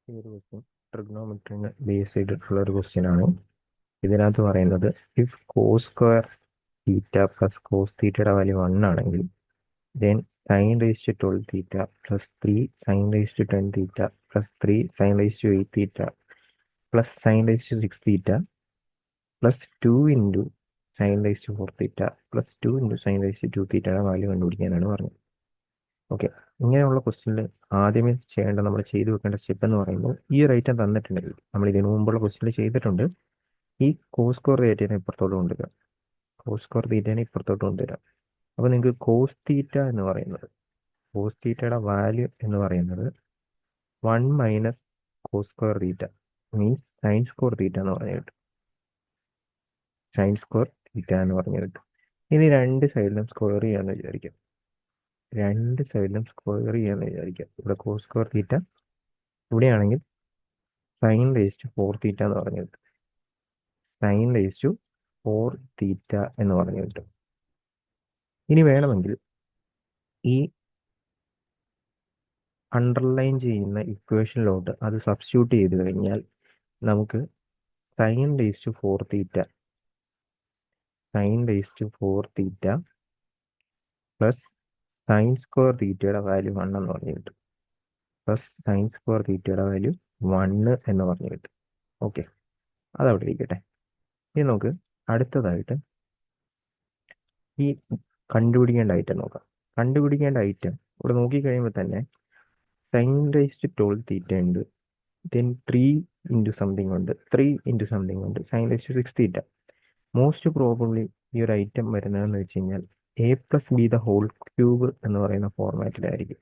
ഈ ഒരു question ട്രിഗ്നോമെട്രിനെ base ചെയ്തിട്ടുള്ള ഒരു ക്വസ്റ്റ്യൻ ആണ്. ഇതിനകത്ത് പറയുന്നത് if cos square theta plus cos തീറ്റയുടെ വാല്യൂ 1 ആണെങ്കിൽ then sine raise to 12 theta plus 3 sine raise to 10 theta plus 3 sine raise to 8 theta plus sine raise to 6 theta plus 2 into sine raise to 4 theta plus 2 into sine raise to 2 തീറ്റയുടെ value കണ്ടുപിടിക്കാനാണ് പറഞ്ഞത്. Okay, ഇങ്ങനെയുള്ള ക്വസ്റ്റ്യനിൽ ആദ്യമേ ചെയ്യേണ്ട നമ്മൾ ചെയ്തു വെക്കേണ്ട step എന്ന് പറയുമ്പോൾ ഈ ഒരു ഐറ്റം തന്നിട്ടുണ്ടെങ്കിൽ നമ്മൾ ഇതിനു മുമ്പുള്ള ക്വസ്റ്റ്യനിൽ ചെയ്തിട്ടുണ്ട്. ഈ കോസ് സ്ക്വയർ തീറ്റേനെ ഇപ്പുറത്തോട്ട് കൊണ്ടുവരിക, കോസ് സ്ക്വയർ തീറ്റേനെ ഇപ്പുറത്തോട്ട് കൊണ്ടുവരിക. അപ്പോൾ നിങ്ങൾക്ക് കോസ് തീറ്റ എന്ന് പറയുന്നത്, കോസ് തീറ്റയുടെ വാല്യൂ എന്ന് പറയുന്നത് 1 minus cos square theta means sine square theta എന്ന് പറഞ്ഞു കിട്ടും. സൈൻ സ്ക്വയർ തീറ്റ എന്ന് പറഞ്ഞു കിട്ടും. ഇനി രണ്ട് സൈഡിലും സ്ക്വയർ ചെയ്യാമെന്ന് വിചാരിക്കാം. രണ്ട് സൈഡിലും സ്ക്വയർ ചെയ്യാന്ന് വിചാരിക്കാം. ഇവിടെ കോസ് സ്ക്വയർ തീറ്റ, ഇവിടെയാണെങ്കിൽ സൈൻ റേസ് ടു 4 തീറ്റ എന്ന് പറഞ്ഞു കിട്ടും. സൈൻ റേസ് ടു 4 തീറ്റ എന്ന് പറഞ്ഞു കിട്ടും. ഇനി വേണമെങ്കിൽ ഈ അണ്ടർലൈൻ ചെയ്യുന്ന ഇക്വേഷനിലോട്ട് അത് സബ്സ്റ്റിറ്റ്യൂട്ട് ചെയ്ത് കഴിഞ്ഞാൽ നമുക്ക് sine raise to 4 theta, sine raise to 4 theta plus sine square തീറ്റയുടെ വാല്യൂ 1 എന്ന് പറഞ്ഞു കിട്ടും. പ്ലസ് സൈൻ സ്ക്വയർ തീറ്റയുടെ വാല്യൂ 1 എന്ന് പറഞ്ഞു കിട്ടും. ഓക്കെ, അതവിടെ ഇരിക്കട്ടെ. ഇനി നമുക്ക് അടുത്തതായിട്ട് ഈ കണ്ടുപിടിക്കേണ്ട ഐറ്റം നോക്കാം. കണ്ടുപിടിക്കേണ്ട ഐറ്റം ഇവിടെ നോക്കിക്കഴിയുമ്പോൾ തന്നെ സൈൻ റേസ് ടു 12 തീറ്റ ഉണ്ട്, ദെൻ 3 ഇൻറ്റു സംതിങ് ഉണ്ട്, 3 ഇൻറ്റു സംതിങ് ഉണ്ട്, sine raise to 6 theta. Most probably ഈ ഒരു ഐറ്റം വരുന്നതെന്ന് വെച്ച് കഴിഞ്ഞാൽ A plus B the whole cube എന്ന് പറയുന്ന ഫോർമാറ്റിലായിരിക്കും.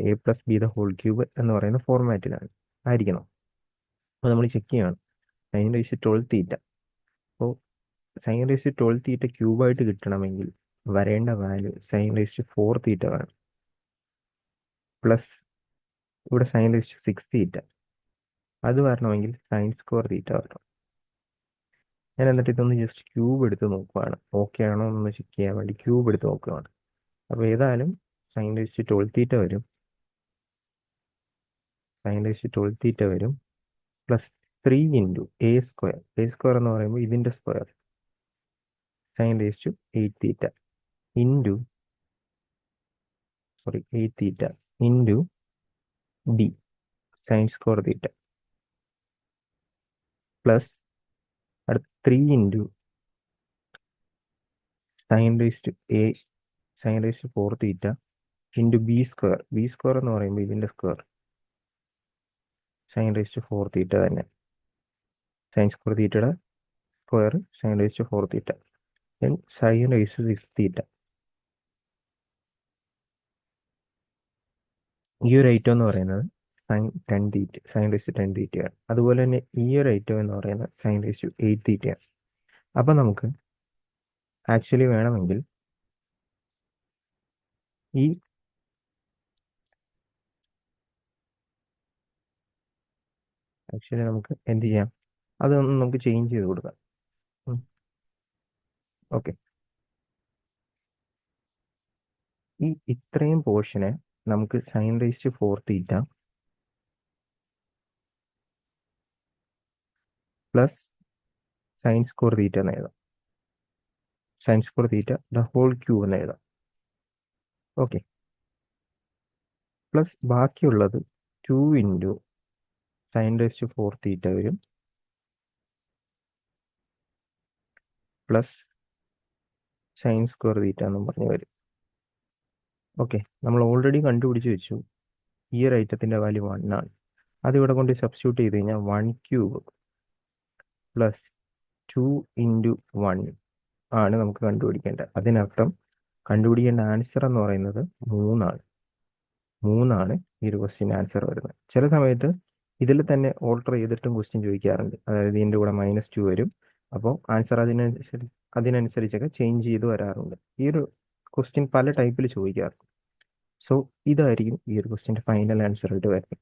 A plus B the whole cube എന്ന് പറയുന്ന ഫോർമാറ്റിലാണ് ആയിരിക്കണം. അപ്പോൾ നമ്മൾ ചെക്ക് ചെയ്യണം സൈൻ റേസ് ടു 12 തീറ്റ. അപ്പോൾ സൈൻ റേസ് ടു 12 തീറ്റ ക്യൂബായിട്ട് കിട്ടണമെങ്കിൽ വരേണ്ട വാല്യൂ സൈൻ റേസ് ടു 4 തീറ്റ വേണം. പ്ലസ് ഇവിടെ സൈൻ റേസ് ടു 6 തീറ്റ, അത് വരണമെങ്കിൽ സൈൻ സ്ക്വയർ തീറ്റ വരണം. ഞാൻ എന്നിട്ട് ഇതൊന്ന് ജസ്റ്റ് ക്യൂബ് എടുത്ത് നോക്കുവാണ്, ഓക്കെ ആണോ എന്ന് ചെക്ക് ചെയ്യാൻ വേണ്ടി ക്യൂബ് എടുത്ത് നോക്കുകയാണ്. അപ്പോൾ ഏതായാലും സൈൻ റേസ് ടു 12 തീറ്റ വരും, സൈൻ റേസ് ടു 12 തീറ്റ വരും plus 3 into A square, A square എന്ന് പറയുമ്പോൾ ഇതിൻ്റെ square sine raise to 8 theta into 8 theta into D sine square theta plus അടുത്ത 3 into sine raise to 4 theta into B square, B square എന്ന് പറയുമ്പോൾ ഇതിൻ്റെ square sine raise to 4 theta തന്നെ, sine square തീറ്റയുടെ square sine raise to 4 theta, then sine raise to 6 theta. ഈ ഒരു item എന്ന് പറയുന്നത് sine 10 theta, sine raise to 10 തീറ്റയാണ്. അതുപോലെ തന്നെ ഈ ഒരു ഐറ്റം എന്ന് പറയുന്നത് സൈൻ റേസ് ടു 8 തീറ്റയാണ്. അപ്പം നമുക്ക് ആക്ച്വലി വേണമെങ്കിൽ ഈ നമുക്ക് എന്ത് ചെയ്യാം, അതൊന്ന് നമുക്ക് ചേഞ്ച് ചെയ്ത് കൊടുക്കാം. ഓക്കെ, ഈ ഇത്രയും പോർഷനെ നമുക്ക് sine raise to 4 theta plus sine square theta എന്ന് എഴുതാം, sine square theta the whole cube എന്ന് എഴുതാം. ഓക്കെ, പ്ലസ് ബാക്കിയുള്ളത് 2 into sine raise to 4 theta വരും പ്ലസ് സൈൻ സ്ക്വയർ തീറ്റ എന്നും പറഞ്ഞ് വരും. ഓക്കെ, നമ്മൾ ഓൾറെഡി കണ്ടുപിടിച്ച് വെച്ചു ഈ ഒരു ഐറ്റത്തിൻ്റെ വാല്യൂ 1 ആണ്. അതിവിടെ കൊണ്ട് സബ്സ്റ്റിറ്റ്യൂട്ട് ചെയ്ത് കഴിഞ്ഞാൽ 1 ക്യൂബ് പ്ലസ് 2 ഇൻറ്റു 1 ആണ് നമുക്ക് കണ്ടുപിടിക്കേണ്ടത്. അതിനർത്ഥം കണ്ടുപിടിക്കേണ്ട ആൻസർ എന്ന് പറയുന്നത് 3 ആണ് ഈ ഒരു ക്വസ്റ്റ്യൻ ആൻസർ വരുന്നത്. ചില സമയത്ത് ഇതിൽ തന്നെ ഓൾട്ടർ ചെയ്തിട്ടും ക്വസ്റ്റ്യൻ ചോദിക്കാറുണ്ട്. അതായത് ഇതിൻ്റെ കൂടെ -2 വരും, അപ്പോൾ ആൻസർ അതിനനുസരിച്ചൊക്കെ ചേഞ്ച് ചെയ്ത് വരാറുണ്ട്. ഈ ഒരു ക്വസ്റ്റ്യൻ പല ടൈപ്പിൽ ചോദിക്കാറുണ്ട്. സോ ഇതായിരിക്കും ഈ ഒരു ക്വസ്റ്റ്യൻ്റെ ഫൈനൽ ആൻസർ ആയിട്ട് വരുന്നത്.